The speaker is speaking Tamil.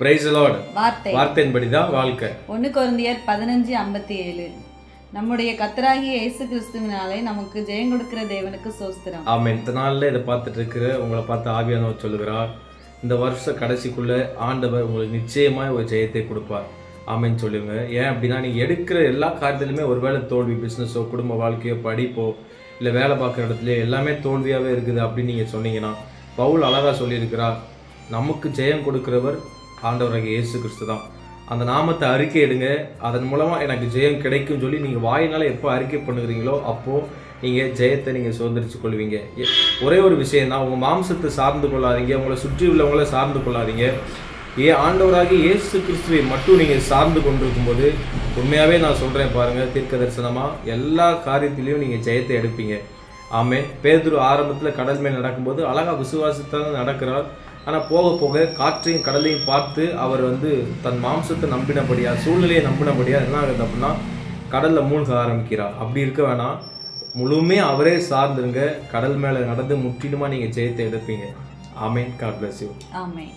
Praise the Lord. வார்த்தை வார்த்தையின்படிதான் வாழ்க்கை. 1 கொரிந்தியர் 15:57. நம்முடைய கர்த்தராகிய இயேசு கிறிஸ்துவினாலே நமக்கு ஜெயம் கொடுக்கிற தேவனுக்கு ஸ்தோத்திரம். ஆமென். இந்த நாளில் இதை பார்த்துட்டு இருக்கிற உங்களை பார்த்து ஆவியானவர் சொல்லுகிறார், இந்த வருஷ கடைசிக்குள்ள ஆண்டவர் உங்களுக்கு நிச்சயமாக ஒரு ஜெயத்தை கொடுப்பார். ஆமென் சொல்லுங்க. ஏன் அப்படின்னா, நீங்கள் எடுக்கிற எல்லா காரியத்திலுமே ஒருவேளை தோல்வி, பிஸ்னஸோ குடும்ப வாழ்க்கையோ படிப்போ இல்லை வேலை பார்க்குற இடத்துல எல்லாமே தோல்வியாகவே இருக்குது அப்படின்னு நீங்கள் சொன்னீங்கன்னா, பவுல் அழகாக சொல்லியிருக்கிறார், நமக்கு ஜெயம் கொடுக்கிறவர் ஆண்டவராகிய இயேசு கிறிஸ்து தான். அந்த நாமத்தை அறிக்கை எடுங்க, அதன் மூலமாக எனக்கு ஜெயம் கிடைக்கும் சொல்லி நீங்கள் வாயினால் எப்போ அறிக்கை பண்ணுகிறீங்களோ அப்போது நீங்கள் ஜெயத்தை நீங்கள் சுதந்திரிச்சு கொள்வீங்க. ஒரே ஒரு விஷயந்தான், உங்கள் மாம்சத்தை சார்ந்து கொள்ளாதீங்க, உங்களை சுற்றி உள்ளவங்களை சார்ந்து கொள்ளாதீங்க. ஆண்டவராகிய இயேசு கிறிஸ்துவை மட்டும் நீங்கள் சார்ந்து கொண்டிருக்கும்போது உண்மையாகவே நான் சொல்கிறேன் பாருங்கள், தீர்க்க தரிசனமாக எல்லா காரியத்திலையும் நீங்கள் ஜெயத்தை எடுப்பீங்க. ஆமென். பேதுரு ஆரம்பத்தில் கடல் மேல் நடக்கும்போது அழகாக விசுவாசத்தால் நடக்கிறார். ஆனால் போக போக காற்றையும் கடலையும் பார்த்து அவர் தன் மாம்சத்தை நம்பினபடியா, சூழ்நிலையை நம்பினபடியா என்ன ஆகுது அப்படின்னா கடலில் மூழ்க ஆரம்பிக்கிறார். அப்படி இருக்க வேணாம், முழுமையாக அவரே சார்ந்துருங்க. கடல் மேலே நடந்து முற்றிலுமா நீங்கள் ஜெயத்தை எடுப்பீங்க. Amen. God bless you. Amen.